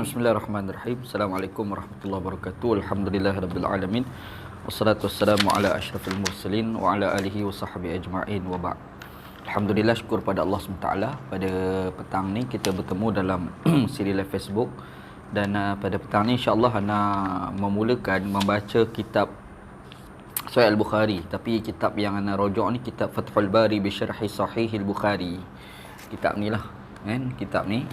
Bismillahirrahmanirrahim. Assalamualaikum warahmatullahi wabarakatuh. Alhamdulillahirabbil alamin. Wassalatu wassalamu ala asyrafil mursalin wa ala alihi wa sahbihi ajma'in wa ba'd. Alhamdulillah, syukur pada Allah SWT. Pada petang ni kita bertemu dalam siri live Facebook. Dan pada petang ni insya-Allah ana memulakan membaca kitab Sahih Al-Bukhari. Tapi kitab yang ana rojak ni kitab Fathul Bari bi Syarhi Sahih Al-Bukhari. Kitab ni lah kan, kitab ni.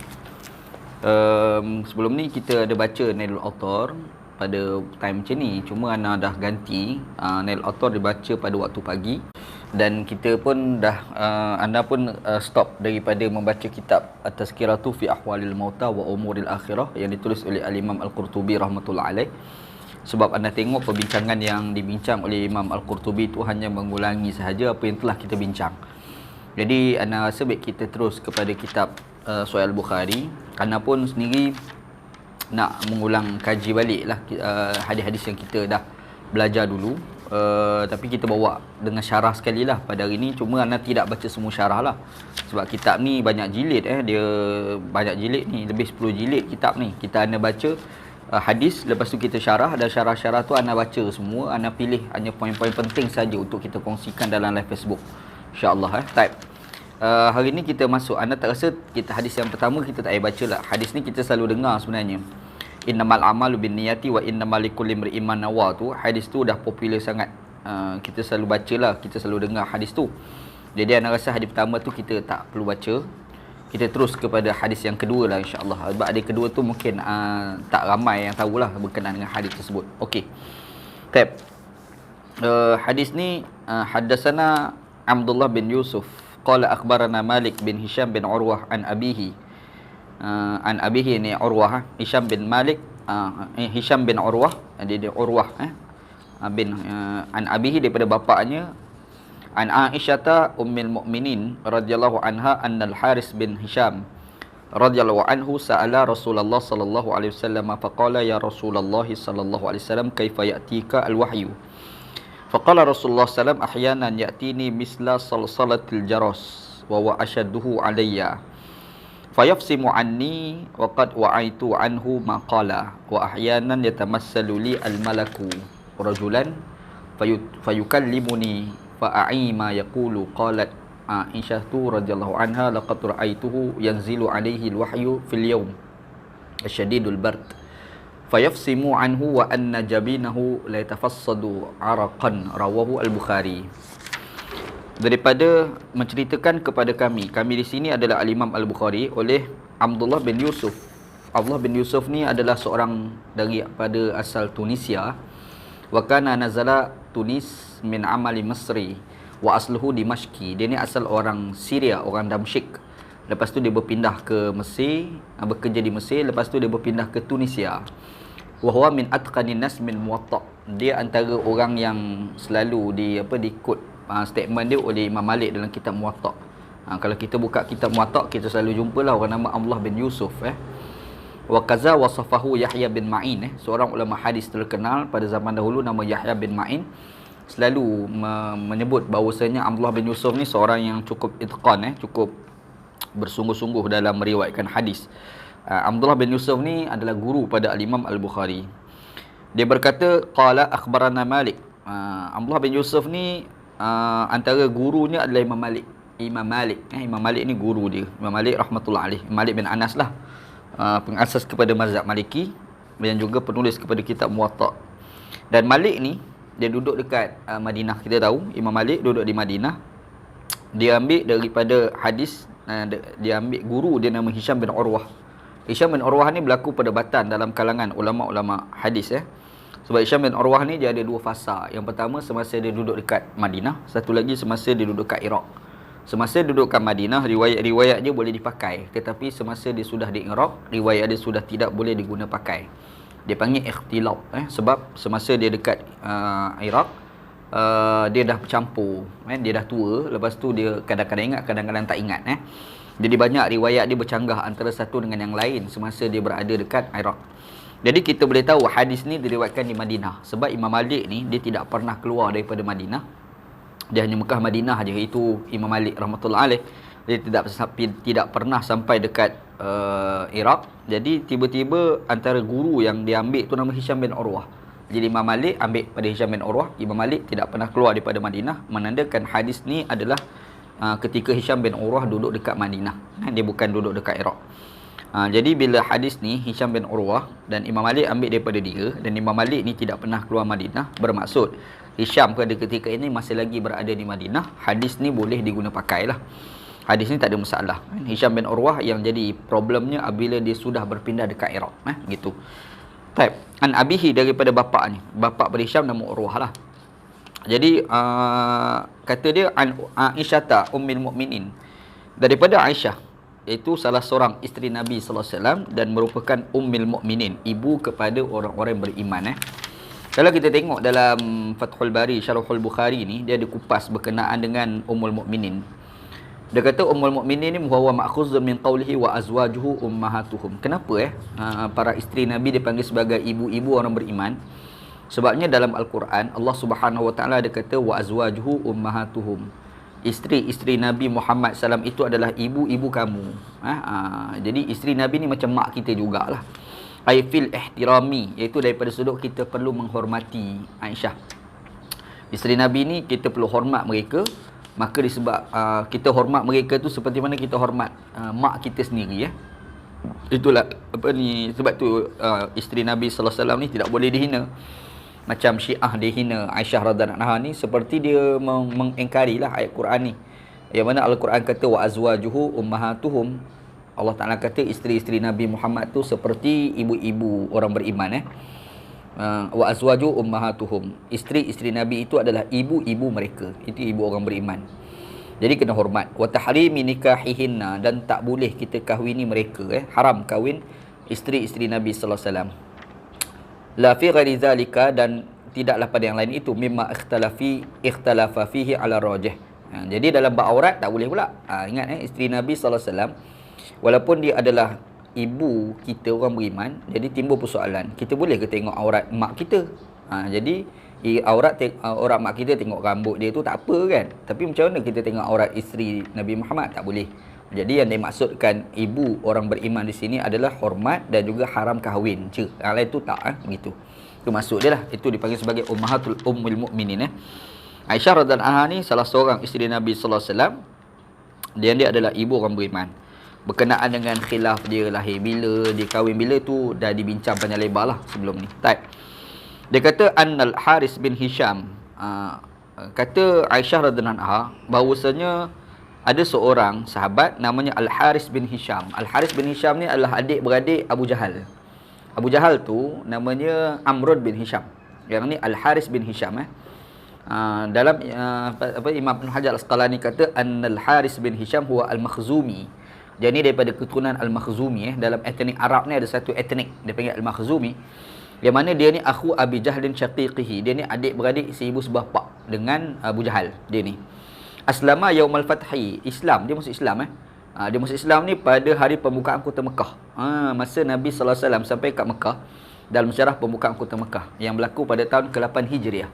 Sebelum ni kita ada baca Nailul Autor pada time macam ni. Cuma ana dah ganti, Nailul Autor dibaca pada waktu pagi. Dan kita pun dah anda pun stop daripada membaca kitab At-Tazkiratu fi Ahwalil Mauta wa Umuril Akhirah yang ditulis oleh Al-Imam Al-Qurtubi rahmatullah alaih. Sebab anda tengok perbincangan yang dibincang oleh Imam Al-Qurtubi itu hanya mengulangi sahaja apa yang telah kita bincang. Jadi anda rasa baik kita terus kepada kitab Sahih Al-Bukhari. Anda pun sendiri nak mengulang kaji balik lah hadis-hadis yang kita dah belajar dulu. Tapi kita bawa dengan syarah sekali lah pada hari ni. Cuma anda tidak baca semua syarah lah. Sebab kitab ni banyak jilid dia banyak jilid ni, lebih 10 jilid kitab ni. Kita anda baca hadis, lepas tu kita syarah, dan syarah-syarah tu anda baca semua. Anda pilih hanya poin-poin penting saja untuk kita kongsikan dalam live Facebook, InsyaAllah. Type hari ni kita masuk. Anda tak rasa kita hadis yang pertama kita tak payah baca lah. Hadis ni kita selalu dengar sebenarnya. Innamal amalu binniyati wa innamal likulli imri'in ma nawa tu. Hadis tu dah popular sangat. Kita selalu bacalah, kita selalu dengar hadis tu. Jadi anda rasa hadis pertama tu kita tak perlu baca. Kita terus kepada hadis yang kedua lah insya-Allah. Sebab hadis kedua tu mungkin tak ramai yang tahulah berkenaan dengan hadis tersebut. Okey. Tab. Hadis ni haddatsana Abdullah bin Yusuf qala akhbarana Malik bin Hisham bin Urwah an abihi. An abihi ni Urwah, Hisham bin Malik, Hisham bin Urwah, dia Urwah bin an abihi daripada bapaknya, an Aisyah ummul mukminin radhiyallahu anha annal Haris bin Hisham radhiyallahu anhu sa'ala Rasulullah sallallahu alaihi wasallam faqala ya Rasulullah sallallahu alaihi wasallam kaifa ya'tika al-wahyu. Faqala Rasulullah sallam ahyanan ya'tini misla salsalatil jaras wa huwa ashadduhu alayya fayafsimu anni wa qad wa'aitu anhu ma qala wa ahyanan yatamassalu li al-malaku rajulan fayukallimuni fa'ai ma yaqulu. Qalat Aisyah radhiyallahu anha laqad ra'aituhu yanzilu alayhi al-wahyu fil yawm asyadidul bard fayafsimu anhu wa anna jabinahu la yatafassadu araqan. Rawahu Al-Bukhari. Daripada menceritakan kepada kami di sini adalah Al-Imam Al-Bukhari oleh Abdullah bin Yusuf. Abdullah bin Yusuf ni adalah seorang daripada asal Tunisia. Wa kana nazala Tunis min amali Misri wa asluhu Dimashqi. Dia ni asal orang Syria, orang Damsyik. Lepas tu dia berpindah ke Mesir, bekerja di Mesir. Lepas tu dia berpindah ke Tunisia. Wa huwa min atqanin nas min Muwatta. Dia antara orang yang selalu dikut statement dia oleh Imam Malik dalam kitab Muwatta. Kalau kita buka kitab Muwatta, kita selalu jumpalah orang nama Abdullah bin Yusuf. Wa kaza wasafahu Yahya bin Ma'in, seorang ulama hadis terkenal pada zaman dahulu nama Yahya bin Ma'in, selalu menyebut bahawasanya Abdullah bin Yusuf ni seorang yang cukup itqan, cukup bersungguh-sungguh dalam meriwayatkan hadis. Abdullah bin Yusuf ni adalah guru pada Al-Imam Al-Bukhari. Dia berkata qala akhbarana Malik. Abdullah bin Yusuf ni antara gurunya adalah Imam Malik. Imam Malik ni guru dia. Imam Malik rahmatullah alaih. Malik bin Anas lah, pengasas kepada mazhab Maliki dan juga penulis kepada kitab Muwatta. Dan Malik ni dia duduk dekat Madinah. Kita tahu Imam Malik duduk di Madinah. Dia ambil daripada hadis, dia ambil guru dia nama Hisham bin Urwah. Hisham bin Urwah ni berlaku perdebatan dalam kalangan ulama-ulama hadis. Sebab Hisham bin Urwah ni dia ada dua fasa. Yang pertama semasa dia duduk dekat Madinah, satu lagi semasa dia duduk kat Iraq. Semasa duduk kat Madinah, riwayat-riwayat dia boleh dipakai. Tetapi semasa dia sudah di Iraq, riwayat dia sudah tidak boleh diguna pakai. Dia panggil ikhtilaf. Sebab semasa dia dekat Iraq, dia dah bercampur. Dia dah tua. Lepas tu dia kadang-kadang ingat, kadang-kadang tak ingat. Jadi banyak riwayat dia bercanggah antara satu dengan yang lain semasa dia berada dekat Iraq. Jadi kita boleh tahu hadis ni diriwayatkan di Madinah. Sebab Imam Malik ni dia tidak pernah keluar daripada Madinah. Dia hanya Mekah Madinah aja. Itu Imam Malik rahmatullah alaih. Dia tidak pernah sampai dekat Iraq. Jadi tiba-tiba antara guru yang dia ambil tu nama Hisham bin Urwah. Jadi Imam Malik ambil pada Hisham bin Urwah. Imam Malik tidak pernah keluar daripada Madinah, menandakan hadis ni adalah ketika Hisham bin Urwah duduk dekat Madinah. Dia bukan duduk dekat Iraq. Jadi bila hadis ni Hisham bin Urwah dan Imam Malik ambil daripada dia, dan Imam Malik ni tidak pernah keluar Madinah, bermaksud Hisham pada ketika ini masih lagi berada di Madinah, hadis ni boleh diguna pakailah. Hadis ni tak ada masalah. Hisham bin Urwah yang jadi problemnya apabila dia sudah berpindah dekat Iraq, gitu. Baik, an abihi daripada bapa ni. Bapa pada Hisham nama Urwah lah. Jadi kata dia an Aisyah ummul mukminin, daripada Aisyah, iaitu salah seorang isteri Nabi sallallahu alaihi wasallam dan merupakan ummul mukminin, ibu kepada orang-orang beriman. Kalau kita tengok dalam Fathul Bari Syarahul Bukhari ni, dia ada kupas berkenaan dengan ummul mukminin. Dia kata ummul mukminin ni huwa ma'khuzun min qawlihi wa azwajuhu ummahatuhum. Kenapa para isteri Nabi dipanggil sebagai ibu-ibu orang beriman? Sebabnya dalam Al-Quran Allah Subhanahu wa taala dia kata wa azwajuhu ummahatuhum. Isteri-isteri Nabi Muhammad SAW itu adalah ibu-ibu kamu. Jadi isteri Nabi ni macam mak kita jugalah. Ai fil ihtirami, iaitu daripada sudut kita perlu menghormati Aisyah. Isteri Nabi ni kita perlu hormat mereka. Maka disebab kita hormat mereka tu seperti mana kita hormat mak kita sendiri, Itulah apa ni, sebab tu isteri Nabi sallallahu alaihi wasallam ni tidak boleh dihina. Macam Syiah dihina Aisyah radhiyallahu anha ni, seperti dia mengingkarilah ayat Quran ni. Yang mana Al-Quran kata wa azwajuhu ummahatuhum. Allah Taala kata isteri-isteri Nabi Muhammad tu seperti ibu-ibu orang beriman, wa azwaju ummahatuhum. Isteri-isteri Nabi itu adalah ibu-ibu mereka. Itu ibu orang beriman. Jadi kena hormat. Wa tahrimi nikahihinna, dan tak boleh kita kahwini mereka, haram kahwin isteri-isteri Nabi sallallahu alaihi wasallam. La fi ghairi zalika, dan tidaklah pada yang lain itu, mimma ikhtalafa fihi ala rajih. Jadi dalam bab aurat tak boleh pula. Ingat isteri Nabi sallallahu alaihi wasallam walaupun dia adalah ibu kita orang beriman, jadi timbul persoalan, kita boleh ke tengok aurat mak kita? Jadi aurat mak kita, tengok rambut dia tu tak apa kan, tapi macam mana kita tengok aurat isteri Nabi Muhammad? Tak boleh. Jadi yang dimaksudkan ibu orang beriman di sini adalah hormat dan juga haram kahwin je. Yang lain tu tak, begitu. Itu maksud dia lah. Itu dipanggil sebagai ummahatul ummul mukminin. Aisyah radhiyallahu anha ni salah seorang isteri Nabi sallallahu alaihi wasallam. Dia adalah ibu orang beriman. Berkenaan dengan khilaf dia lahir bila, dia kahwin bila tu dah dibincang panjang lebar lah sebelum ni. Dia kata Annal Haris bin Hisham, kata Aisyah radhiyallahu anha bahawasanya ada seorang sahabat namanya Al-Haris bin Hisham. Al-Haris bin Hisham ni adalah adik-beradik Abu Jahal. Abu Jahal tu namanya Amr bin Hisham. Yang ni Al-Haris bin Hisham. Dalam Imam Ibn Hajar Al-Asqalani kata Annal Haris bin Hisham huwa Al-Makhzumi. Dia ni daripada keturunan Al-Makhzumi. Dalam etnik Arab ni ada satu etnik dia panggil Al-Makhzumi, yang mana dia ni akhu Abi Jahlin syaqiqihi. Dia ni adik-beradik seibu sebapak dengan Abu Jahal. Dia ni aslama yaumal fathi, Islam, dia masuk Islam. Dia masuk Islam ni pada hari pembukaan kota Mekah. Masa Nabi sallallahu alaihi wasallam sampai kat Mekah, dalam sejarah pembukaan kota Mekah yang berlaku pada tahun ke-8 Hijriah.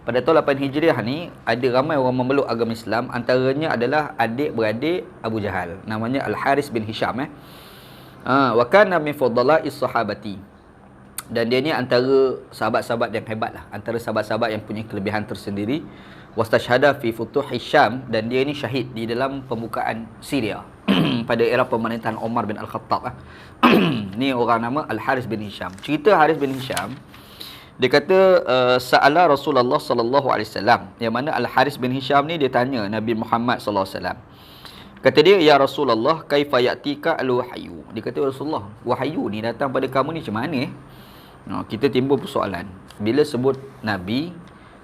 Pada tahun 8 Hijriah ni ada ramai orang memeluk agama Islam, antaranya adalah adik-beradik Abu Jahal, namanya Al-Haris bin Hisham. Wa kana min fadla'is sahabati, dan dia ni antara sahabat-sahabat yang hebat lah, antara sahabat-sahabat yang punya kelebihan tersendiri. Wastashhada fi futuhi Syam, dan dia ni syahid di dalam pembukaan Syria pada era pemerintahan Umar bin Al-Khattab. Ni orang nama Al-Haris bin Hisham. Cerita Haris bin Hisham, dia kata Sa'ala Rasulullah sallallahu alaihi wasallam, yang mana Al-Haris bin Hisham ni dia tanya Nabi Muhammad sallallahu alaihi wasallam. Kata dia, ya Rasulullah, kaifa ya'tika al-wahyu? Dia kata, Rasulullah, wahyu ni datang pada kamu ni macam mana? Kita timbul persoalan. Bila sebut Nabi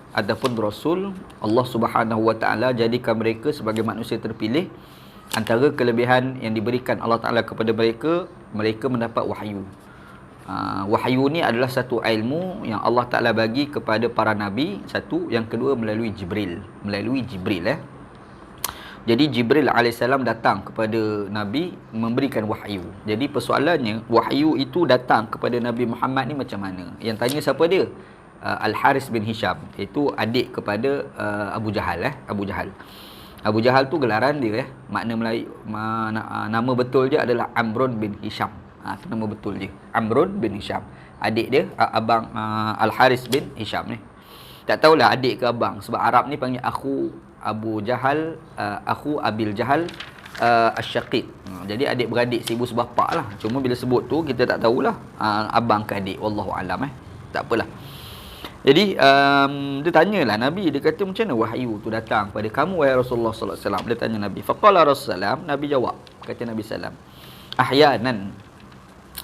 ataupun Rasul, Allah Subhanahu wa taala jadikan mereka sebagai manusia terpilih. Antara kelebihan yang diberikan Allah Taala kepada mereka, mereka mendapat wahyu. Wahyu ni adalah satu ilmu yang Allah Ta'ala bagi kepada para Nabi. Satu. Yang kedua melalui Jibril. Jadi Jibril AS datang kepada Nabi memberikan wahyu. Jadi persoalannya, wahyu itu datang kepada Nabi Muhammad ni macam mana? Yang tanya siapa dia? Al-Haris bin Hisham. Itu adik kepada Abu Jahal. Abu Jahal. Abu Jahal tu gelaran dia makna Melayu, nama betul dia adalah Amrun bin Hisham. Itu nama betul dia, Amrun bin Hisham. Adik dia abang Al-Haris bin Hisham ni. Tak tahulah adik ke abang, sebab Arab ni panggil akhu Abu Jahal, akhu Abil Jahal, Asy-Syaqiq. Jadi adik beradik seibu sebapak lah. Cuma bila sebut tu kita tak tahulah abang ke adik, wallahu alam. Tak apalah. Jadi dia tanyalah Nabi, dia kata macam mana wahyu tu datang pada kamu wahai Rasulullah sallallahu alaihi wasallam. Dia tanya Nabi. Faqala Rasulullah, Nabi jawab, kata Nabi sallam, ahyanan.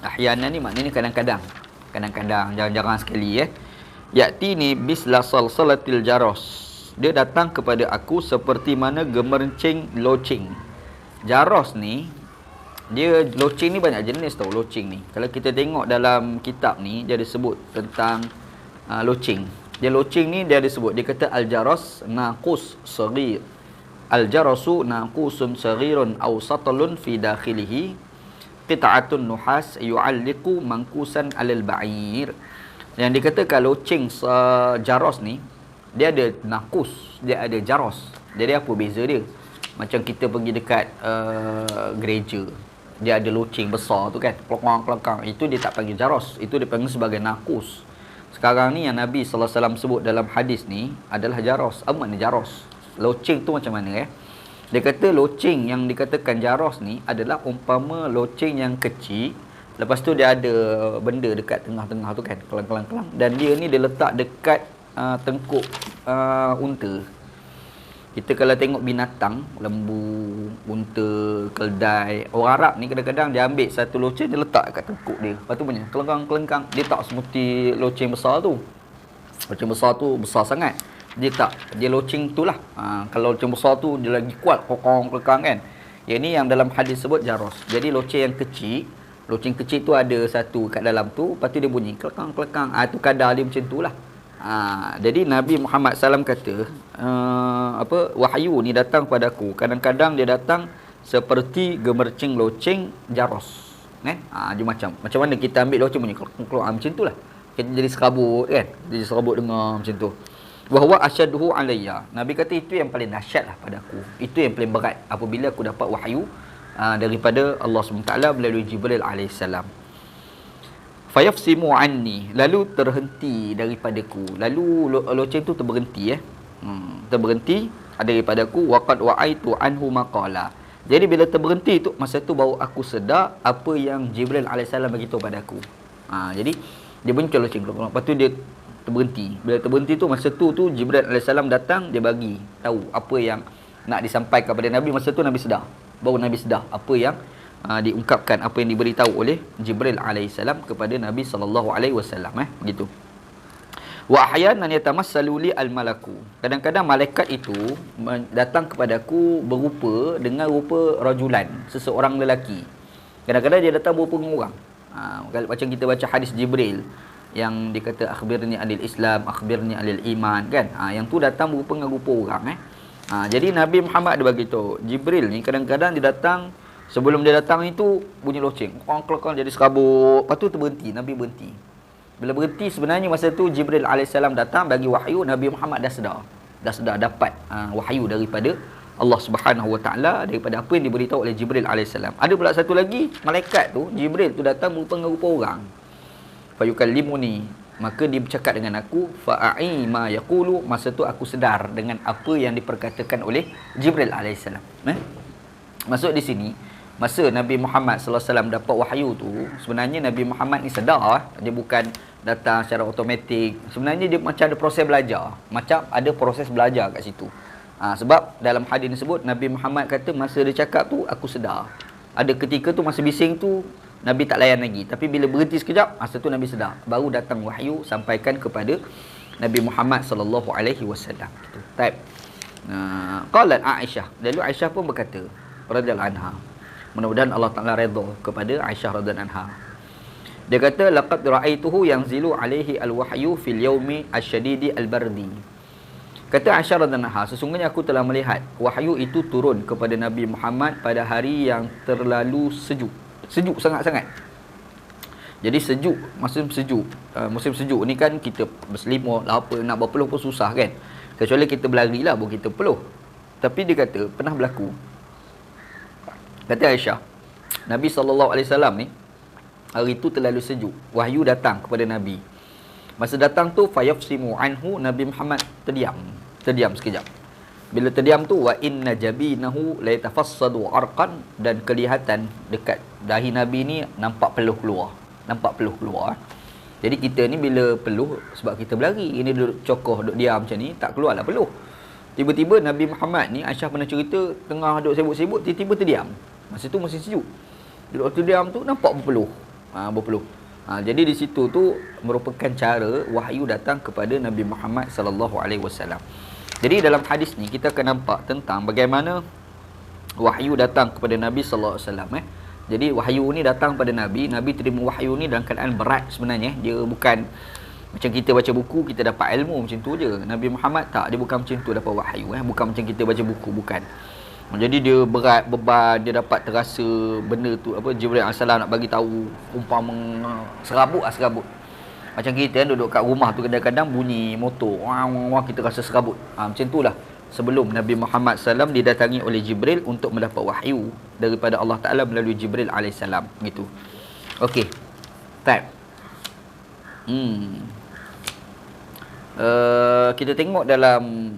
Ahyanan ni maknanya kadang-kadang. Kadang-kadang, jarang-jarang sekali Ya'tini bisla salsalatil jaros. Dia datang kepada aku seperti mana gemercing loceng. Jaros ni, dia loceng ni banyak jenis tau, loceng ni. Kalau kita tengok dalam kitab ni, dia ada sebut tentang loceng. Dia loceng ni dia ada sebut, dia kata al-jaras naqus saghir. Al-jarasu naqusun saghirun aw satalun fi dakhilihi qita'atun nuhas yu'alliqu mankusan 'alal ba'ir. Yang dikatakan loceng jaros ni, dia ada naqus, dia ada jaros. Jadi apa beza dia? Macam kita pergi dekat gereja, dia ada loceng besar tu kan, kelakang-kelakang. Itu dia tak panggil jaros, itu dia panggil sebagai naqus. Sekarang ni yang Nabi sallallahu alaihi wasallam sebut dalam hadis ni adalah jaros. Apa makna jaros? Loceng tu macam mana Dia kata loceng yang dikatakan jaros ni adalah umpama loceng yang kecil, lepas tu dia ada benda dekat tengah-tengah tu kan, kelang-kelang-kelang, dan dia ni dia letak dekat tengkuk unta. Kita kalau tengok binatang, lembu, unta, keldai, orang Arab ni kadang-kadang dia ambil satu loceng, dia letak kat tengkuk dia. Lepas tu punya kelengkang-kelengkang. Dia tak seperti loceng besar tu. Loceng besar tu besar sangat. Dia tak, dia loceng tu lah. Kalau loceng besar tu dia lagi kuat, kelengkang kan. Yang ni yang dalam hadis sebut jaros. Jadi loceng yang kecil, loceng kecil tu ada satu kat dalam tu, lepas tu dia bunyi kelengkang-kelengkang. Itu kadar dia macam tu lah. Jadi Nabi Muhammad SAW kata, wahyu ni datang padaku. Kadang-kadang dia datang seperti gemercing loceng jaros. Dia macam mana kita ambil loceng punya keluar macam tu lah. Kita jadi serabut kan. Jadi serabut dengar macam tu. Wahwa asyaduhu alayya. Nabi kata itu yang paling dahsyat lah padaku. Itu yang paling berat apabila aku dapat wahyu daripada Allah SWT melalui Jibril alaihissalam. Fayafsimu anni, lalu terhenti daripadaku. Lalu loceng tu terberhenti terberhenti daripadaku. Waqad wa'aitu anhu maqala. Jadi bila terberhenti tu, masa tu baru aku sedar apa yang Jibril alaihissalam beritahu padaku. Jadi dia muncul loceng, lepas tu dia terberhenti. Bila terberhenti tu, masa tu Jibril alaihissalam datang, dia bagi tahu apa yang nak disampaikan kepada Nabi. Masa tu Nabi sedar. Baru Nabi sedar apa yang diungkapkan, apa yang diberitahu oleh Jibril alaihissalam kepada Nabi sallallahu alaihi wasallam begitu. Wa ahyanan yatamassalu li al-malaku. Kadang-kadang malaikat itu datang kepadaku berupa dengan rupa rajulan, seseorang lelaki. Kadang-kadang dia datang berupa dengan orang. Macam kita baca hadis Jibril yang dikata akhbirni anil Islam, akhbirni anil iman kan. Yang tu datang berupa dengan rupa orang jadi Nabi Muhammad dia bagi tahu, Jibril ni kadang-kadang dia datang. Sebelum dia datang itu bunyi loceng, kelakang jadi serabut. Lepas tu terberhenti, Nabi berhenti. Bila berhenti sebenarnya masa tu Jibril alaihissalam datang bagi wahyu. Nabi Muhammad dah sedar dapat wahyu daripada Allah Subhanahu Wa Taala, daripada apa yang diberitahu oleh Jibril alaihissalam. Ada pula satu lagi malaikat tu, Jibril tu datang berupa orang. Fayukallimuni, maka dia bercakap dengan aku. Fa'ai ma yaqulu, masa tu aku sedar dengan apa yang diperkatakan oleh Jibril alaihissalam. Maksud di sini, masa Nabi Muhammad sallallahu alaihi wasallam dapat wahyu tu, sebenarnya Nabi Muhammad ni sedar dia bukan datang secara automatik. Sebenarnya dia macam ada proses belajar. Kat situ. Sebab dalam hadis disebut Nabi Muhammad kata masa dia cakap tu aku sedar. Ada ketika tu masa bising tu Nabi tak layan lagi, tapi bila berhenti sekejap, masa tu Nabi sedar. Baru datang wahyu sampaikan kepada Nabi Muhammad sallallahu alaihi wasallam. Gitu. Baik. Qalat Aisyah. Lalu Aisyah pun berkata radhiyallahu anha. Mudah-mudahan Allah Ta'ala redha kepada Aisyah radhiyallahu anha. Dia kata laqad ra'aituhu yanzilu alaihi alwahyu fil yaumi asyadidi albardi. Kata Aisyah radhiyallahu anha, sesungguhnya aku telah melihat wahyu itu turun kepada Nabi Muhammad pada hari yang terlalu sejuk. Sejuk sangat-sangat. Jadi sejuk, musim sejuk ni kan kita berselimut lah apa, nak berpeluh pun susah kan. Kecuali kita berlari lah baru kita peluh. Tapi dia kata pernah berlaku. Kata Aisyah, Nabi SAW ni hari tu terlalu sejuk. Wahyu datang kepada Nabi. Masa datang tu fayafsimu anhu, Nabi Muhammad terdiam sekejap. Bila terdiam tu, wa inna jabinahu la yatafassadu arqan, dan kelihatan dekat dahi Nabi ni nampak peluh keluar. Jadi kita ni bila peluh, sebab kita berlari, ini duduk cokoh, duduk diam macam ni, tak keluarlah peluh. Tiba-tiba Nabi Muhammad ni, Aisyah pernah cerita, tengah duduk sibuk-sibuk, tiba-tiba terdiam. Masa tu masih sejuk. Duduk terdiam tu nampak berpeluh. Jadi di situ tu merupakan cara wahyu datang kepada Nabi Muhammad sallallahu alaihi wasallam. Jadi dalam hadis ni kita akan nampak tentang bagaimana wahyu datang kepada Nabi sallallahu alaihi wasallam. Jadi wahyu ni datang pada Nabi, Nabi terima wahyu ni dalam keadaan berat sebenarnya. Dia bukan macam kita baca buku kita dapat ilmu macam tu je. Nabi Muhammad tak, dia bukan macam tu dapat wahyu, bukan macam kita baca buku, bukan. Jadi dia berat, beban, dia dapat terasa benda tu Jibril AS nak bagi tahu umpama serabut. Macam kita duduk kat rumah tu kadang-kadang bunyi motor, wah kita rasa serabut. Macam itulah sebelum Nabi Muhammad SAW didatangi oleh Jibril untuk mendapat wahyu daripada Allah Ta'ala melalui Jibril AS gitu. Okey. Baik. Kita tengok dalam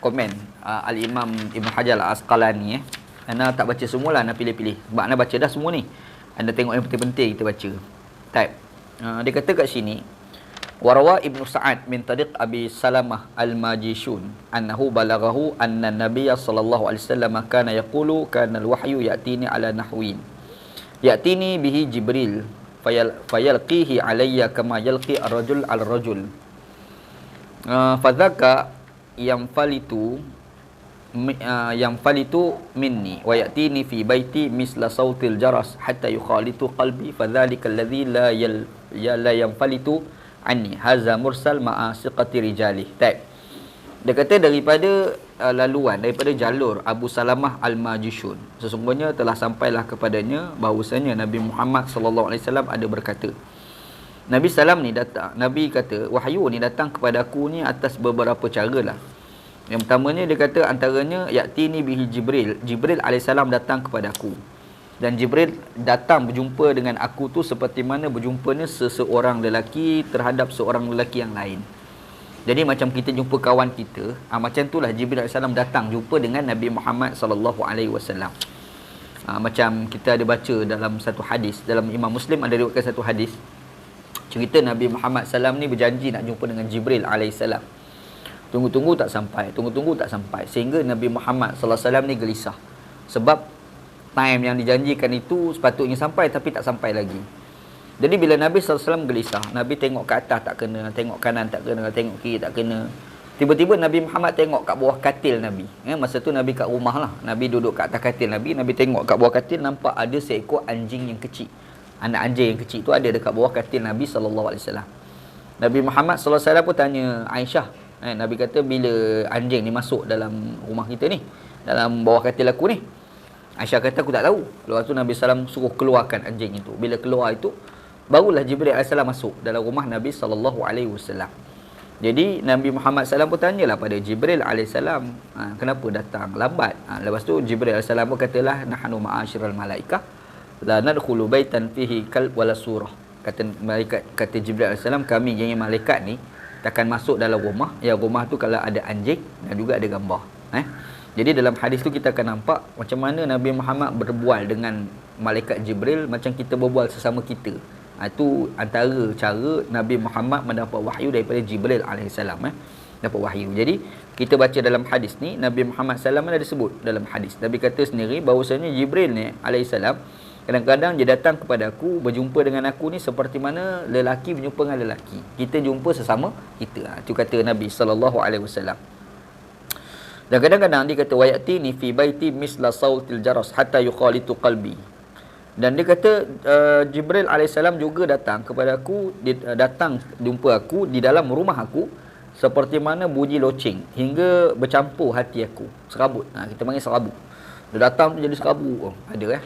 komen Al-Imam Ibn Hajar Al-Asqalani. Anda tak baca semualah, anda pilih-pilih. Sebab anda baca dah semua ni. Anda tengok yang penting-penting kita baca. Baik. Dia kata kat sini, Warawa Ibn Sa'ad min tariq Abi Salamah Al-Majishun annahu balaghahu anna Nabiya sallallahu alaihi wasallam kana yaqulu kana al-wahyu ya'tini ala nahwin ya'tini bihi Jibril fayalqihi alayya kama yalqi ar-rajul al-rajul fadhaka yanfalitu minni wa ya'tini fi baiti misla sautil jaras hatta yukhalitu qalbi fadhalika alladhi la yanfalitu anni haza mursal ma'a siqati rijalih. Dia kata daripada laluan, daripada jalur Abu Salamah Al-Majishun, sesungguhnya telah sampailah kepadanya bahawasanya Nabi Muhammad sallallahu alaihi wasallam ada berkata, Nabi salam ni datang, Nabi kata wahyu ni datang kepada aku ni atas beberapa cara lah. Yang pertamanya dia kata antaranya ya'tini bihi Jibril alaihissalam datang kepada aku. Dan Jibril datang berjumpa dengan aku tu seperti mana berjumpanya seseorang lelaki terhadap seorang lelaki yang lain. Jadi macam kita jumpa kawan kita, macam itulah Jibril AS datang jumpa dengan Nabi Muhammad SAW. Macam kita ada baca dalam satu hadis, dalam Imam Muslim ada riwayatkan satu hadis, cerita Nabi Muhammad SAW ni berjanji nak jumpa dengan Jibril AS. Tunggu-tunggu tak sampai, sehingga Nabi Muhammad SAW ni gelisah. Sebab time yang dijanjikan itu sepatutnya sampai tapi tak sampai lagi. Jadi bila Nabi SAW gelisah, Nabi tengok ke atas tak kena, tengok kanan tak kena, tengok kiri tak kena. Tiba-tiba Nabi Muhammad tengok kat bawah katil Nabi. Masa tu Nabi kat rumah lah. Nabi duduk kat atas katil Nabi. Nabi tengok kat bawah katil, nampak ada seekor anjing yang kecil. Anak anjing yang kecil tu ada dekat bawah katil Nabi SAW. Nabi Muhammad SAW pun tanya Aisyah. Nabi kata bila anjing ni masuk dalam rumah kita ni, dalam bawah katil aku ni. Aisyah kata aku tak tahu. Lepas tu Nabi SAW suruh keluarkan anjing itu. Bila keluar itu, barulah Jibril AS masuk dalam rumah Nabi SAW. Jadi Nabi Muhammad SAW pun tanyalah pada Jibril AS, kenapa datang lambat? Lepas tu Jibril AS pun katalah, nahnu ma'asyiral malaikah la nadkhulu baitan fihi kalb wala surah. Kata Jibril AS, kami geng malaikat ni takkan masuk dalam rumah, yang rumah tu kalau ada anjing dan juga ada gambar. Jadi dalam hadis tu kita akan nampak macam mana Nabi Muhammad berbual dengan malaikat Jibril macam kita berbual sesama kita. Itu antara cara Nabi Muhammad mendapat wahyu daripada Jibril AS. Dapat wahyu. Jadi kita baca dalam hadis ni, Nabi Muhammad SAW ada sebut dalam hadis. Nabi kata sendiri bahawasanya Jibril ni AS kadang-kadang dia datang kepada aku, berjumpa dengan aku ni seperti mana lelaki berjumpa dengan lelaki. Kita jumpa sesama kita. Itu kata Nabi SAW. Dan kadang-kadang dia kata wayatini fi baiti misla sautil jaras hatta yukhalitu qalbi. Dan dia kata Jibril AS juga datang kepada aku, dia datang jumpa aku di dalam rumah aku seperti mana bunyi loceng hingga bercampur hati aku. Serabut. Kita panggil serabut. Dia datang tu jadi serabut. Ada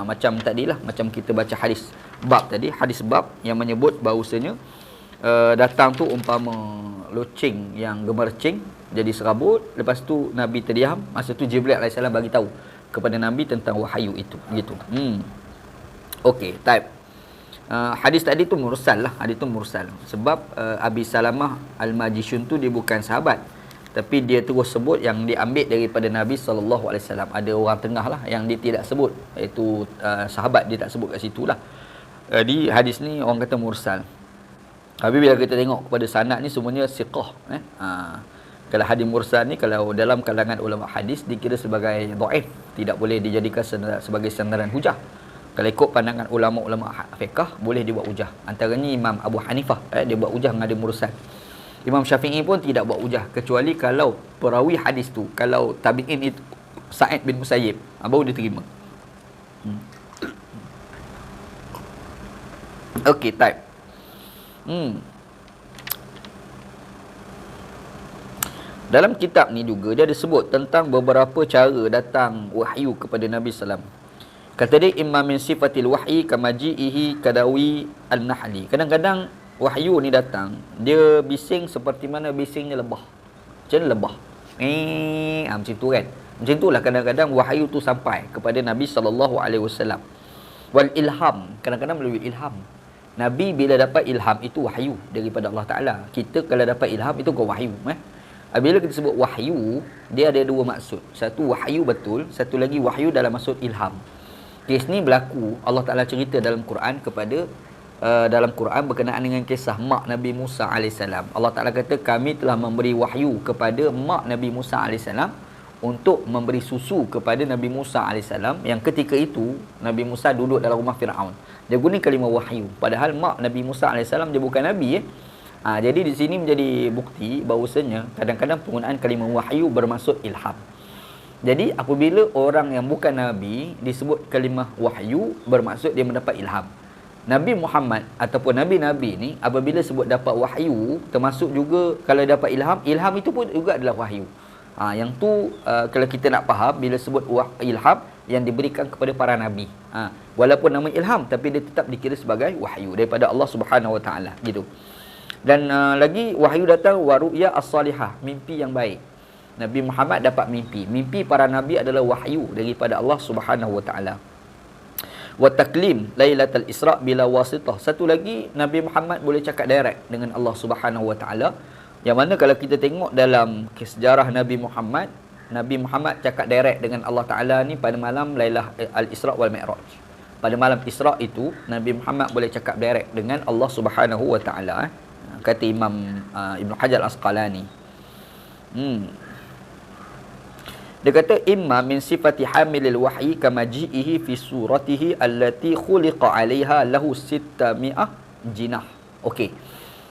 macam tadilah, macam kita baca hadis bab tadi, hadis bab yang menyebut bahawasanya datang tu umpama loceng yang gemercing jadi serabut, lepas tu Nabi terdiam, masa tu Jibril alaihissalam bagi tahu kepada Nabi tentang wahyu itu gitu. Okey, type. Hadis tadi tu mursal lah, hadis tu mursal. Sebab Abi Salamah Al-Majishun tu dia bukan sahabat, tapi dia terus sebut yang diambil daripada Nabi sallallahu alaihi wasallam. Ada orang tengah lah yang dia tidak sebut, iaitu sahabat dia tak sebut kat situ lah. Di hadis ni orang kata mursal. Tapi bila kita tengok kepada sanad ni semuanya siqah. Kalau hadis mursal ni, kalau dalam kalangan ulama hadis dikira sebagai dhaif, tidak boleh dijadikan sebagai sandaran hujah. Kalau ikut pandangan ulama-ulama fiqh, boleh dibuat hujah. Antaranya Imam Abu Hanifah, dia buat hujah dengan hadis mursal. Imam Syafi'i pun tidak buat hujah, kecuali kalau perawi hadis tu, kalau tabi'in itu Sa'id bin Musayyib, baru dia terima. Okey, type. Dalam kitab ni juga dia ada sebut tentang beberapa cara datang wahyu kepada Nabi sallam. Kata dia, imma min sifatil wahyi kamaji'ihi kadawi al-nahli. Kadang-kadang wahyu ni datang, dia bising seperti mana bisingnya lebah. Macam lebah. Macam tu kan. Macam itulah kadang-kadang wahyu tu sampai kepada Nabi sallallahu alaihi wasallam. Wal ilham, kadang-kadang melalui ilham. Nabi bila dapat ilham itu wahyu daripada Allah Taala. Kita kalau dapat ilham itu bukan wahyu, Bila kita sebut wahyu, dia ada dua maksud. Satu wahyu betul, satu lagi wahyu dalam maksud ilham. Kes ni berlaku, Allah Ta'ala cerita dalam Quran kepada dalam Quran berkenaan dengan kisah mak Nabi Musa AS. Allah Ta'ala kata, kami telah memberi wahyu kepada mak Nabi Musa AS untuk memberi susu kepada Nabi Musa AS, yang ketika itu Nabi Musa duduk dalam rumah Fir'aun. Dia guna kalimah wahyu, padahal mak Nabi Musa AS dia bukan Nabi. Jadi di sini menjadi bukti bahawasanya kadang-kadang penggunaan kalimah wahyu bermaksud ilham. Jadi apabila orang yang bukan Nabi disebut kalimah wahyu, bermaksud dia mendapat ilham. Nabi Muhammad ataupun Nabi-Nabi ni apabila sebut dapat wahyu, termasuk juga kalau dapat ilham, ilham itu pun juga adalah wahyu. Yang tu kalau kita nak faham, bila sebut ilham yang diberikan kepada para Nabi. Walaupun nama ilham, tapi dia tetap dikira sebagai wahyu daripada Allah Subhanahu Wa Taala gitu. Dan lagi wahyu datang wa ru'ya as-salihah, mimpi yang baik. Nabi Muhammad dapat mimpi. Mimpi para nabi adalah wahyu daripada Allah Subhanahu Wa Taala. Wa taklim lailatul Isra bila wasitah. Satu lagi, Nabi Muhammad boleh cakap direct dengan Allah Subhanahu Wa Taala. Yang mana kalau kita tengok dalam sejarah Nabi Muhammad cakap direct dengan Allah Taala ni pada malam Lailah al-Isra wal Mi'raj. Pada malam Isra itu Nabi Muhammad boleh cakap direct dengan Allah Subhanahu Wa Taala. Kata Imam Ibn Hajar Al-Asqalani. Dia kata imma min sifati hamilil wahyi kama ji'ihi fi suratihi allati khuliqa 'alaiha lahu 600 jinah. Okey.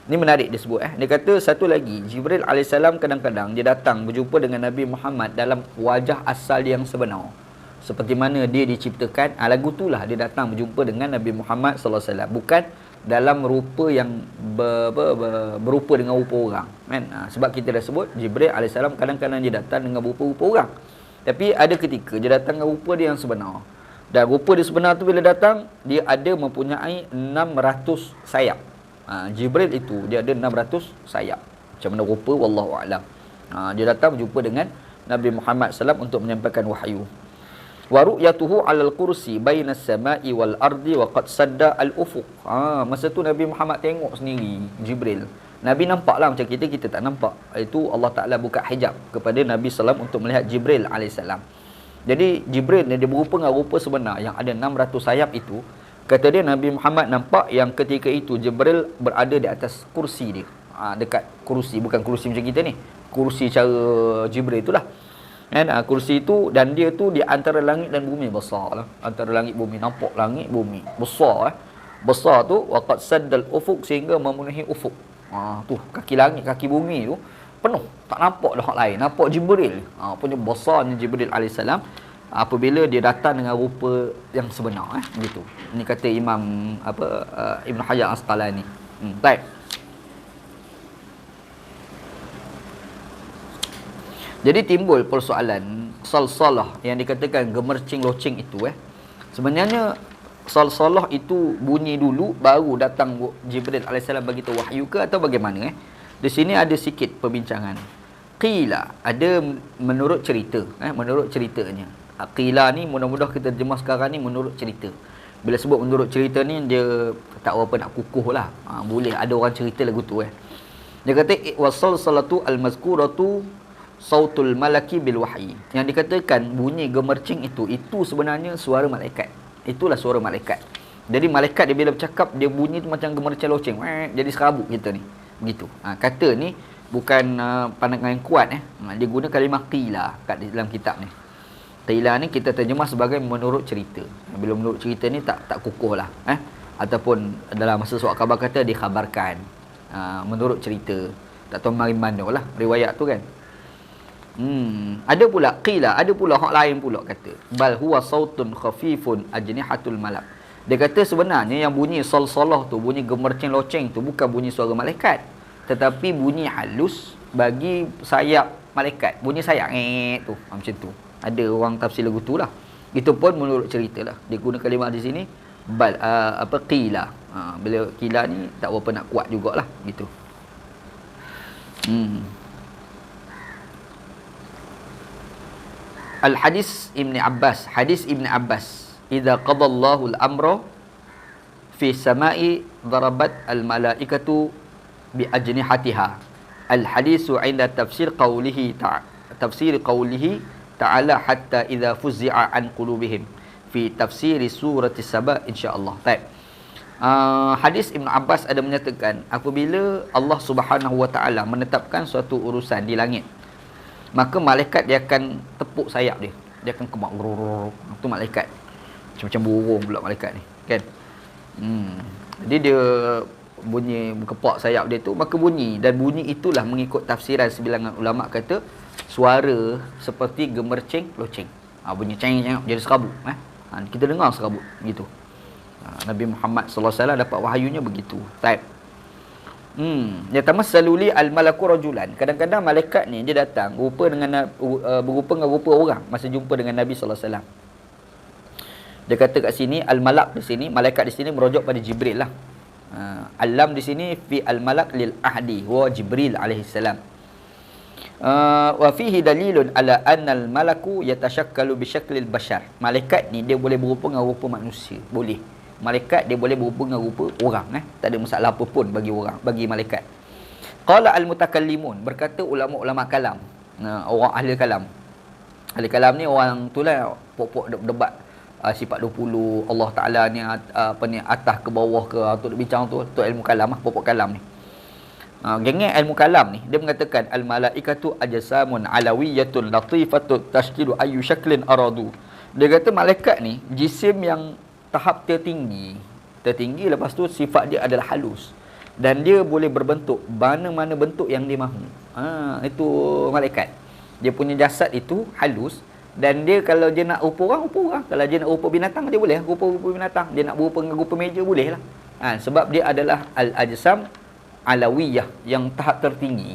Ini menarik dia sebut. Dia kata satu lagi, Jibril alaihissalam kadang-kadang dia datang berjumpa dengan Nabi Muhammad dalam wajah asal yang sebenar. Seperti mana dia diciptakan, lagu itulah dia datang berjumpa dengan Nabi Muhammad sallallahu alaihi wasallam. Bukan dalam rupa yang berupa dengan rupa orang, kan? Sebab kita dah sebut Jibril alaihissalam kadang-kadang dia datang dengan rupa-rupa orang, tapi ada ketika dia datang dengan rupa dia yang sebenar. Dan rupa dia sebenar tu bila datang, dia ada mempunyai 600 sayap. Jibril itu dia ada 600 sayap. Macam mana rupa wallahu a'lam. Dia datang berjumpa dengan Nabi Muhammad SAW untuk menyampaikan wahyu. Wa ru'yatuhu 'alal kursi bainas sama'i wal ardi wa qad sadda al ufuq. Masa tu Nabi Muhammad tengok sendiri Jibril. Nabi nampaklah macam kita tak nampak. Itu Allah Taala buka hijab kepada Nabi sallallahu untuk melihat Jibril alaihissalam. Jadi Jibril dia berupa dengan rupa sebenar yang ada 600 sayap itu. Kata dia Nabi Muhammad nampak yang ketika itu Jibril berada di atas kursi dia. Dekat kursi, bukan kursi macam kita ni. Kursi cara Jibril itulah. Kan, kursi itu, dan dia tu di antara langit dan bumi, besar lah. Antara langit bumi, nampak langit bumi besar. Besar tu waqad saddal ufuq, sehingga memenuhi ufuk. Tu kaki langit kaki bumi tu penuh, tak nampak dah hak lain, nampak Jibril. Punya besarnya Jibril alaihissalam apabila dia datang dengan rupa yang sebenar, gitu. Ini kata Imam Ibn Hajar Al-Asqalani. Baik. Jadi timbul persoalan salsalah yang dikatakan gemercing loceng itu. Sebenarnya salsalah itu bunyi dulu baru datang Jibril alaihissalam bagi tahu wahyu ke atau bagaimana Di sini ada sikit perbincangan. Qila, ada menurut cerita, menurut ceritanya. Qila ni mudah-mudah kita terjemah sekarang ni menurut cerita. Bila sebut menurut cerita ni dia tak apa nak kukuh lah. Boleh ada orang cerita lagu tu Dia kata wasalsalatu almazkuratu sautul malaki bil wahyi. Yang dikatakan bunyi gemercing itu sebenarnya suara malaikat. Itulah suara malaikat. Jadi malaikat dia bila bercakap dia bunyi tu macam gemercing loceng. Jadi serabut kita ni. Begitu. Kata ni bukan pandangan yang kuat Dia guna kalimah qila kat dalam kitab ni. Qila ni kita terjemah sebagai menurut cerita. Bila menurut cerita ni tak kukuh lah ataupun dalam masa surat khabar kata dikhabarkan. Menurut cerita. Tak tahu mari mana lah riwayat tu kan. Ada pula qila, ada pula hak lain pula kata bal huwa sautun khafifun ajnihatul malak. Dia kata sebenarnya yang bunyi salsalah tu, bunyi gemercing loceng tu bukan bunyi suara malaikat, tetapi bunyi halus bagi sayap malaikat. Bunyi sayap tu macam tu. Ada orang tafsir lagu tu lah. Itu pun menurut cerita lah. Dia guna kalimah di sini bal qila. Bila qila ni tak berapa nak kuat jugalah gitu. Al-hadis Ibn Abbas, hadis Ibn Abbas, idza qadallahu al-amra fi samai darabat al-malaikatu bi ajnihatiha. Al-hadisu 'inda tafsir qawlihi ta'ala hatta idza fuzzi'a an qulubihim fi tafsir surati Saba insya-Allah. Baik. Hadis Ibn Abbas ada menyatakan apabila Allah Subhanahu wa taala menetapkan suatu urusan di langit, maka malaikat dia akan tepuk sayap dia. Dia akan kemak itu malaikat. Macam burung pula malaikat ni, kan? Jadi dia bunyi kepak sayap dia tu maka bunyi, dan bunyi itulah mengikut tafsiran sebilangan ulama kata suara seperti gemercing loceng. Bunyi ceng-ceng jadi serabut kita dengar serabut gitu. Nabi Muhammad sallallahu alaihi wasallam dapat wahyunya begitu. Baik. Ya tamassaluli al-malaku rajulan. Kadang-kadang malaikat ni dia datang berupa dengan rupa orang masa jumpa dengan Nabi sallallahu alaihi wasallam. Dia kata kat sini al-malak di sini, malaikat di sini merujuk pada Jibril lah. Alam di sini fi al-malak lil ahdi wa Jibril alaihi salam. Wa fihi dalilun ala anna al-malaku yatashakkalu bi syaklil bashar. Malaikat ni dia boleh berupa dengan rupa manusia, boleh. Malaikat dia boleh berupa dengan rupa orang tak ada masalah apa pun bagi orang, bagi malaikat. Qala al-mutakallimun, berkata ulama-ulama kalam, orang ahli kalam. Ahli kalam ni orang tulah pokok debat sifat 20 Allah Taala ni atas ke bawah ke untuk bincang tu ilmu kalam pokok kalam ni. Gengnya ilmu kalam ni dia mengatakan al malaikatu ajsamun alawiyatun latifatun tashkilu ayu syaklin aradu. Dia kata malaikat ni jisim yang tahap tertinggi lepas tu sifat dia adalah halus dan dia boleh berbentuk mana-mana bentuk yang dia mahu. Itu malaikat. Dia punya jasad itu halus dan dia kalau dia nak rupa orang, kalau dia nak rupa binatang dia boleh rupa binatang, dia nak berupa dengan rupa meja boleh lah. Sebab dia adalah al-ajsam alawiyah yang tahap tertinggi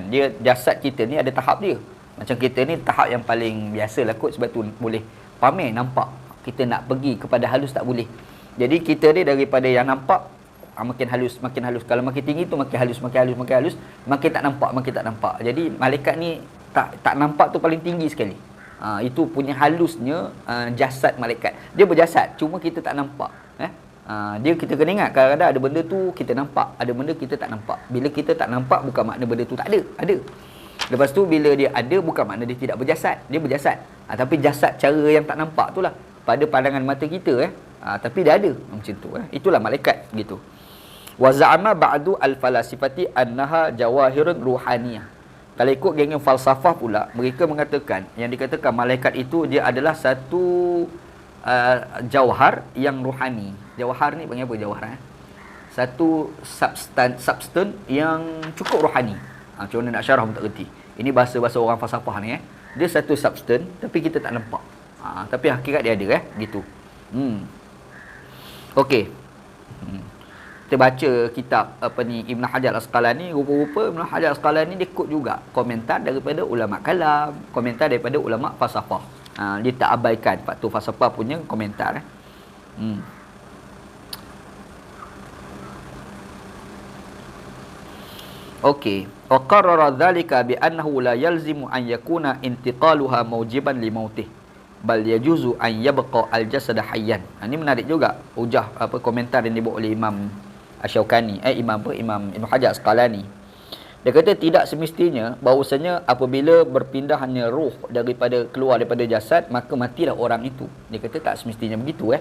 dia jasad kita ni ada tahap dia. Macam kita ni tahap yang paling biasa lah kot, sebab tu boleh pamer nampak. Kita nak pergi kepada halus tak boleh. Jadi kita ni daripada yang nampak makin halus. Kalau makin tinggi tu makin halus, makin tak nampak. Jadi malaikat ni tak nampak tu paling tinggi sekali. Itu punya halusnya jasad malaikat. Dia berjasad, cuma kita tak nampak. Dia kita kena ingat kadang-kadang ada benda tu kita nampak, ada benda kita tak nampak. Bila kita tak nampak bukan makna benda tu tak ada. Ada. Lepas tu bila dia ada bukan makna dia tidak berjasad. Dia berjasad. Tapi jasad cara yang tak nampak tu lah pada pandangan mata kita tapi dia ada macam tu itulah malaikat gitu. Wa za'ama ba'du al-falasifati annaha jawahirun ruhaniyah. Kalau ikut geng falsafah pula, mereka mengatakan yang dikatakan malaikat itu dia adalah satu jauhar yang ruhani. Jauhar ni panggil apa jauhar Satu substan yang cukup rohani. Macam mana nak syarah pun tak reti. Ini bahasa-bahasa orang falsafah ni Dia satu substan tapi kita tak nampak. Tapi hakikat dia ada gitu. Okey. Kita baca kitab Ibn Hajar Al-Asqalani, rupa-rupa Ibn Hajar Al-Asqalani dia kod juga komentar daripada ulama kalam, komentar daripada ulama falsafah. Dia tak abaikan faktor falsafah punya komentar. Okey. Wa qarrara dhalika bi annahu la yalzimu an yakuna intiqaluha maujiban li mautih. Bal yajuzu an yabqa al-jasad hayyan. Ini menarik juga hujah komentar yang dibuat oleh Imam Asy-Syaukani, Imam Ibn Hajar Asqalani. Dia kata tidak semestinya bahawasanya apabila berpindahnya roh keluar daripada jasad maka matilah orang itu. Dia kata tak semestinya begitu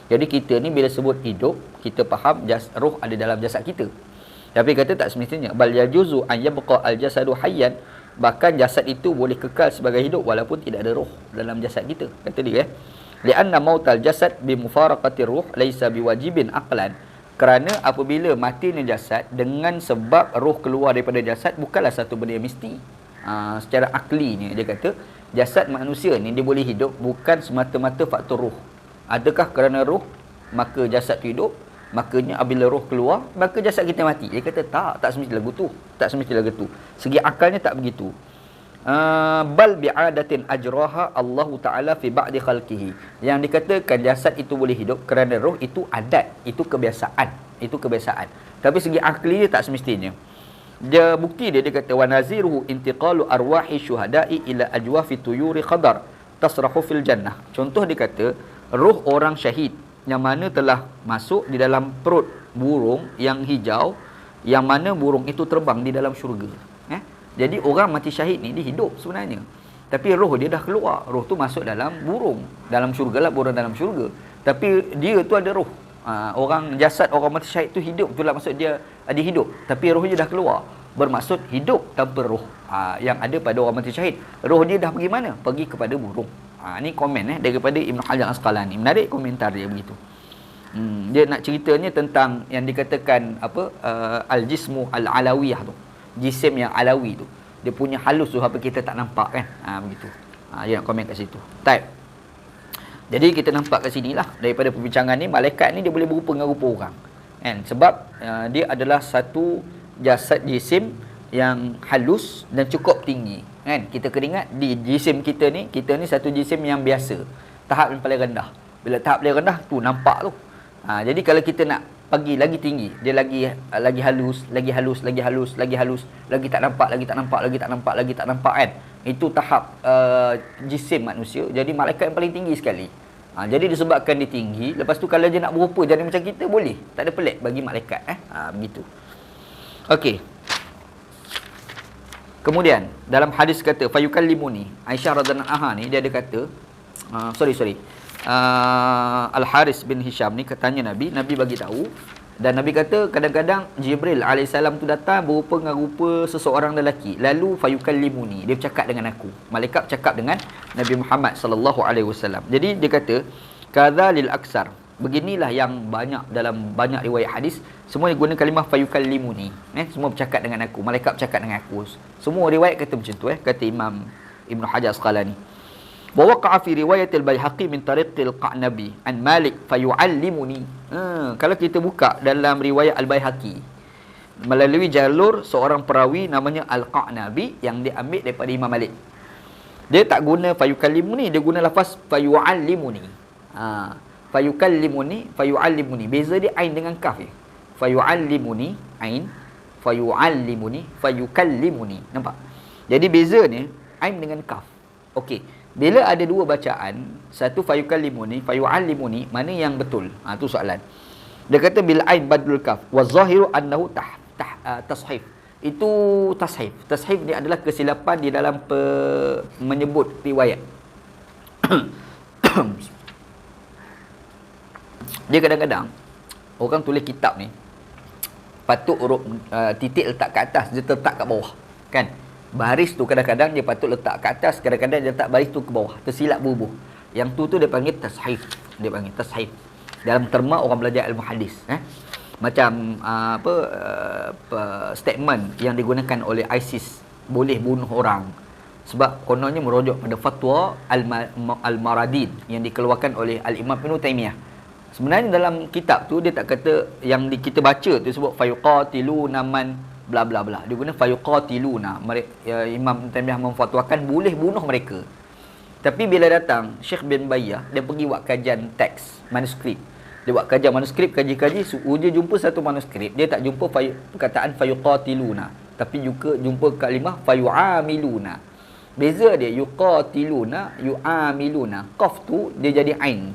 Jadi kita ni bila sebut hidup, kita faham roh ada dalam jasad kita. Tapi kata tak semestinya. Bal yajuzu an yabqa al-jasadu hayyan. Bahkan jasad itu boleh kekal sebagai hidup walaupun tidak ada roh dalam jasad kita. Kata dia li'anna mautal jasad bi mufaraqati ruh laisa biwajibin aqlan. Kerana apabila matinya jasad dengan sebab roh keluar daripada jasad bukanlah satu benda yang mesti. Secara aklinya dia kata jasad manusia ni dia boleh hidup bukan semata-mata faktor roh. Adakah kerana roh maka jasad tu hidup? Makanya apabila roh keluar maka jasad kita mati. Dia kata tak semestinya lagu tu. Tak semestinya lagu tu. Segi akalnya tak begitu. Bal bi'adatin ajraha Allah Ta'ala fi ba'di khalqihi. Yang dikatakan jasad itu boleh hidup kerana roh itu adat, itu kebiasaan. Tapi segi akli dia tak semestinya. Dia bukti dia kata wa naziruhu intiqalu arwahi syuhada'i ila ajwafi tuyuri khadar tasrahu fil jannah. Contoh dia kata roh orang syahid yang mana telah masuk di dalam perut burung yang hijau, yang mana burung itu terbang di dalam syurga. Jadi orang mati syahid ni dia hidup sebenarnya. Tapi roh dia dah keluar. Roh tu masuk dalam burung. Dalam syurga lah, burung dalam syurga. Tapi dia tu ada roh. Jasad orang mati syahid tu hidup. Itulah maksud dia ada hidup. Tapi roh dia dah keluar. Bermaksud hidup tanpa roh. Yang ada pada orang mati syahid. Roh dia dah pergi mana? Pergi kepada burung. Ni komen daripada Ibn Hajar Asqalani. Menarik komentar dia begitu. Dia nak ceritanya tentang yang dikatakan al-jismu al-alawiyah tu. Jisim yang alawi tu. Dia punya halus tu apa kita tak nampak kan. Begitu. Dia nak komen kat situ. Type. Jadi kita nampak kat sinilah daripada perbincangan ni malaikat ni dia boleh berupa dengan rupa orang. Kan? Sebab dia adalah satu jasad jisim yang halus dan cukup tinggi. Kan? Kita kena ingat di jisim kita ni satu jisim yang biasa. Tahap yang paling rendah. Bila tahap paling rendah tu nampak tu. Jadi kalau kita nak pergi lagi tinggi, dia lagi halus, lagi tak nampak kan. Itu tahap jisim manusia. Jadi malaikat yang paling tinggi sekali. Jadi disebabkan dia tinggi, lepas tu kalau dia nak berupa jadi macam kita boleh. Tak ada pelik bagi malaikat begitu. Okey. Kemudian dalam hadis kata fayukallimuni, Aisyah radhiyallahu anha ni dia ada kata Al-Haris bin Hisham ni katanya Nabi bagi tahu, dan Nabi kata kadang-kadang Jibril alaihissalam tu datang berupa dengan rupa seseorang lelaki, lalu fayukallimuni, dia bercakap dengan aku. Malaikat bercakap dengan Nabi Muhammad sallallahu alaihi wasallam. Jadi dia kata kadzalil aksar, beginilah yang banyak dalam banyak riwayat hadis semua guna kalimah fayukallimuni, semua bercakap dengan aku, malaikat bercakap dengan aku. Semua riwayat kata macam tu kata Imam Ibn Hajar Asqalani. Wa waqa'a fi riwayat al-Baihaqi min tariq al-Qa'nabi an Malik fayu'allimuni. Kalau kita buka dalam riwayat al-Baihaqi melalui jalur seorang perawi namanya al-Qa'nabi yang diambil daripada Imam Malik. Dia tak guna fayukallimuni, dia guna lafaz fayu'allimuni. Fayu'allimuni. Beza dia ain dengan kaf je. Fayu'allimuni ain, fayu'allimuni, fayukallimuni. Nampak? Jadi bezanya ain dengan kaf. Okey. Bila ada dua bacaan, satu fayukallimuni, fayu'allimuni, mana yang betul? Tu soalan. Dia kata bil ain badlul kaf wa zahiru annahu tashif. Itu tashif. Tashif ni adalah kesilapan di dalam menyebut riwayat. Dia kadang-kadang orang tulis kitab ni patut huruf titik letak kat atas, dia letak kat bawah. Kan? Baris tu kadang-kadang dia patut letak ke atas, kadang-kadang dia letak baris tu ke bawah, tersilap bubuh. Yang tu dia panggil tashif. Dia panggil tashif. Dalam terma orang belajar ilmu hadis, macam statement yang digunakan oleh ISIS boleh bunuh orang sebab kononnya merujuk pada fatwa Al-Maradin yang dikeluarkan oleh Al-Imam Ibn Taymiyah. Sebenarnya dalam kitab tu dia tak kata yang kita baca tu sebut fayuqatiluna man bla bla bla. Dia guna fayuqatiluna. Imam Taimiyah memfatwakan boleh bunuh mereka. Tapi bila datang Syekh bin Bayyah, dia pergi buat kajian teks, manuskrip. Dia buat kajian manuskrip, kaji-kaji, dia jumpa satu manuskrip, dia tak jumpa perkataan fayuqatiluna. tapi juga jumpa kalimah fayu'amiluna. Beza dia yuqatiluna, yu'amiluna. Qaf tu dia jadi ain.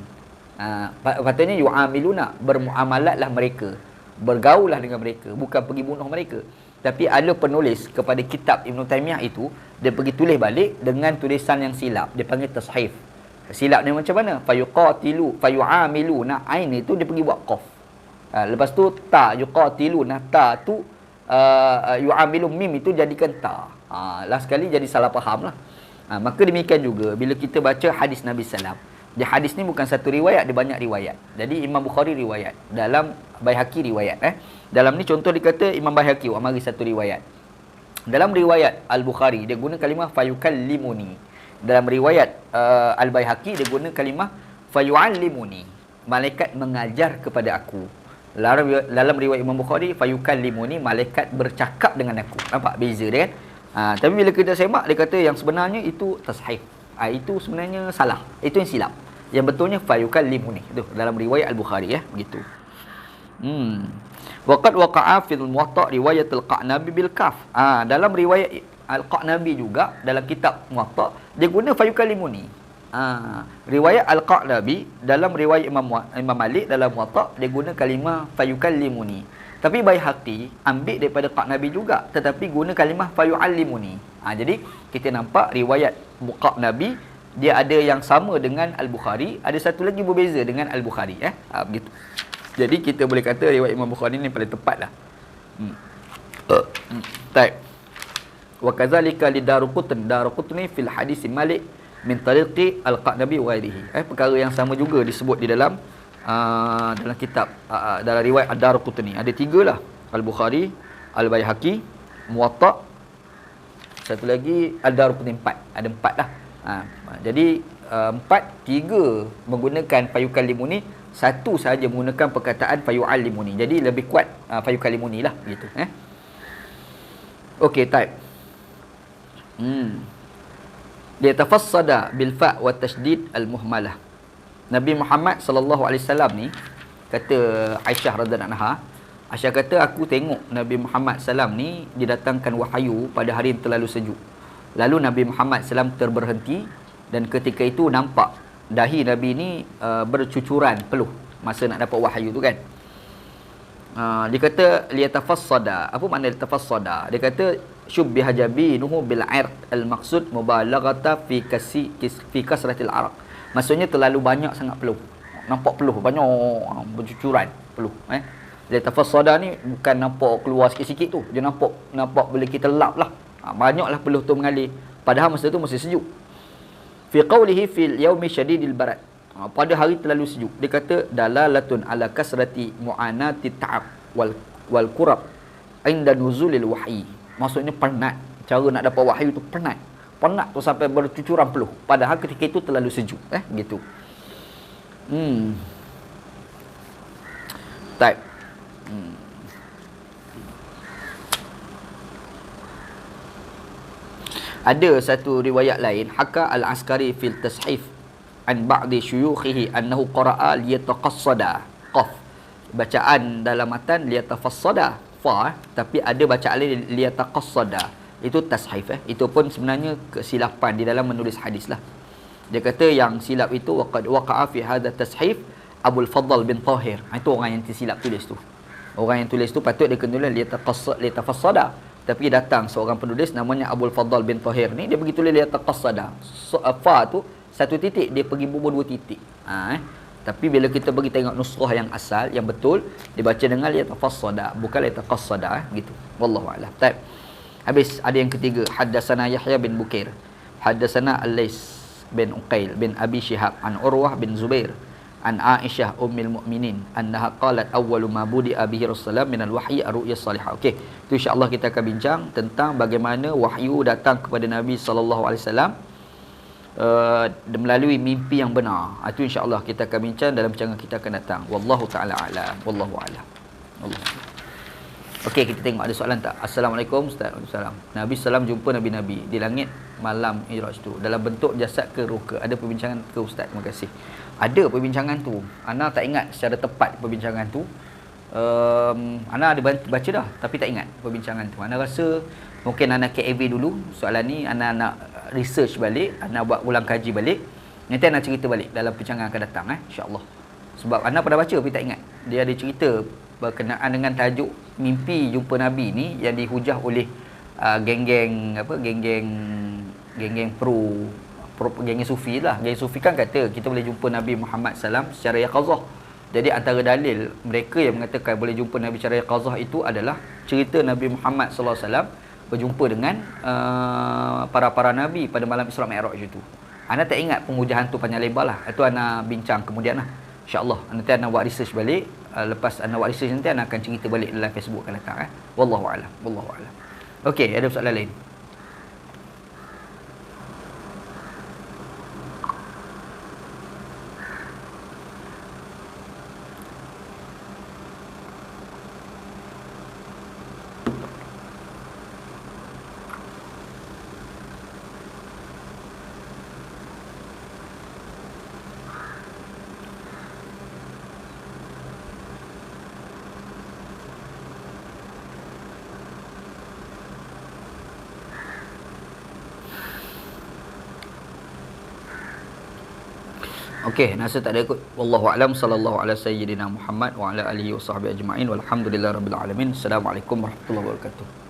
Patutnya yu'amiluna, bermuamalatlah mereka, bergaullah dengan mereka, bukan pergi bunuh mereka. Tapi ada penulis kepada kitab Ibn Taymiyah itu, dia pergi tulis balik dengan tulisan yang silap. Dia panggil tashif. Silap ni macam mana? Fayuqatilu, fayu'amiluna, ain itu dia pergi buat qaf. Lepas tu ta, yuqatiluna, ta tu yu'amilu, mim itu jadikan ta. Last sekali jadi salah faham lah. Maka demikian juga bila kita baca hadis Nabi Sallam. Dia hadis ni bukan satu riwayat, dia banyak riwayat. Jadi Imam Bukhari riwayat, dalam Baihaqi riwayat. Dalam ni contoh dikata Imam Baihaqi mari satu riwayat. Dalam riwayat Al-Bukhari dia guna kalimah fayukallimuni. Dalam riwayat Al-Baihaqi dia guna kalimah fayuallimuni. Malaikat mengajar kepada aku. Dalam riwayat Imam Bukhari fayukallimuni, malaikat bercakap dengan aku. Nampak beza dia kan? Tapi bila kita semak dia kata yang sebenarnya itu tashif. Itu sebenarnya salah. Itu yang silap. Yang betulnya fayukallimuni. Itu dalam riwayat Al-Bukhari begitu. Waqad waqa'a fil Muwatta' riwayat Al-Qa'nabi bil kaf. Dalam riwayat Al-Qa'nabi juga dalam kitab Muwatta' dia guna fayukallimuni. Riwayat Al-Qa'nabi dalam riwayat Imam Malik dalam Muwatta' dia guna kalimah fayukallimuni. Tapi Baihaqi ambil daripada Qa'nabi juga, tetapi guna kalimah fayu'allimuni. Jadi kita nampak riwayat Qa'nabi dia ada yang sama dengan Al-Bukhari, ada satu lagi berbeza dengan Al-Bukhari begitu. Jadi kita boleh kata riwayat Imam Bukhari ni paling tepatlah. Baik. Wa kadzalika li Daruqutni fil hadis Malik min tariqi Al-Qa'nabi wa ghairihi. Perkara yang sama juga disebut di dalam kitab dalam riwayat Ad-Daruqutni. Ada 3 lah. Al-Bukhari, Al-Baihaqi, Muwatta', satu lagi Ad-Daruqutni 4. Ada 4 lah. Jadi 3 menggunakan fayukallimuni, 1 sahaja menggunakan perkataan fayu'allimuni. Jadi lebih kuat fayukallimuni lah gitu. Okey, type. Dia tafassada bil fa' wa tasydid al muhmalah. Nabi Muhammad sallallahu alaihi wasallam ni kata Aisyah radhiyallahu anha, Aisyah kata aku tengok Nabi Muhammad sallam ni didatangkan wahyu pada hari yang terlalu sejuk. Lalu Nabi Muhammad sallam terberhenti dan ketika itu nampak dahi Nabi ni bercucuran peluh masa nak dapat wahyu tu kan. Dia kata liyatafassada. Apa makna liyatafassada? Dia kata syubbiha jabinuhu bil 'irq al maqsud mubalaghata fi kasratil 'araq. Maksudnya terlalu banyak sangat peluh. Nampak peluh banyak bercucuran peluh liyatafassada ni bukan nampak keluar sikit-sikit tu. Dia nampak boleh kita lap lah. Banyaklah peluh tu mengalir. Padahal masa tu masih sejuk. Fi qawlihi fil yaumi syadidil barat. Pada hari terlalu sejuk. Dia kata dalalatun ala kasrati mu'anati ta'ab wal kurab inda nuzulil wahyi. Maksudnya penat. Cara nak dapat wahyu tu penat. Penat tu sampai bercucuran peluh. Padahal ketika itu terlalu sejuk. Begitu. Type. Ada satu riwayat lain, haka al-Askari fil tashif an ba'di syuyukhihi annahu qara'a liyataqassada. Qaf. Bacaan dalam matan liyatafassada fa, tapi ada bacaan lain liyataqassada. Itu tashif. Itu pun sebenarnya kesilapan di dalam menulis hadis lah. Dia kata yang silap itu waqad waqa'a fi hadha tashif Abul Fadl bin Tahir. Itu orang yang tersilap tulis tu. Orang yang tulis tu patut dia kena tulis liyatafassada. Tapi datang seorang penulis namanya Abul Fadl bin Tahir ni, dia pergi tulis liyataqassada. Fa tu satu titik, dia pergi bubuh 2 titik. Tapi bila kita pergi tengok nusrah yang asal, yang betul, dibaca dengan liyatafassada, bukan liyataqassada gitu. Wallahu a'lam. Baik. Habis ada yang ketiga, haddatsana Yahya bin Bukair, haddatsana Al-Lais bin Uqail bin Abi Shihab an Urwah bin Zubair an Aisyah ummul mukminin annaha qalat awwalu ma budi'a bihi Rasulullah min al-wahyi ar-ru'ya salihah. Okey, itu insya-Allah kita akan bincang tentang bagaimana wahyu datang kepada Nabi sallallahu alaihi wasallam melalui mimpi yang benar. Itu insya-Allah kita akan bincang dalam bincang kita akan datang. Wallahu taala a'lam. Wallahu a'lam. Okey, kita tengok ada soalan tak? Assalamualaikum Ustaz. Waalaikumsalam. Nabi sallam jumpa nabi-nabi di langit malam Mi'raj tu dalam bentuk jasad ke ruh ke? Ada perbincangan ke Ustaz? Terima kasih. Ada perbincangan tu. Ana tak ingat secara tepat perbincangan tu. Ana ada baca dah tapi tak ingat perbincangan tu. Ana rasa mungkin Ana KAV dulu soalan ni, Ana nak research balik, Ana buat ulang kaji balik. Nanti Ana cerita balik dalam perbincangan akan datang insya-Allah. Sebab Ana pernah baca tapi tak ingat. Dia ada cerita berkenaan dengan tajuk mimpi jumpa Nabi ni yang dihujah oleh geng-geng geng-geng sufi lah. Geng sufi kan kata kita boleh jumpa Nabi Muhammad SAW secara yaqazah. Jadi antara dalil mereka yang mengatakan boleh jumpa Nabi secara yaqazah itu adalah cerita Nabi Muhammad SAW berjumpa dengan para nabi pada malam Isra Mi'raj itu. Ana tak ingat pengujahan tu panjang lebar lah. Itu Ana bincang kemudian lah. InsyaAllah nanti Ana buat research balik. Lepas Ana buat research nanti Ana akan cerita balik dalam Facebook akan datang. Wallahu a'lam. Wallahu a'lam. Okey, ada soalan lain? Okey, rasa tak ada ikut. Wallahu a'lam, sallallahu ala sayyidina Muhammad wa ala alihi wa sahbihi ajma'in walhamdulillahirabbil alamin. Assalamualaikum warahmatullahi wabarakatuh.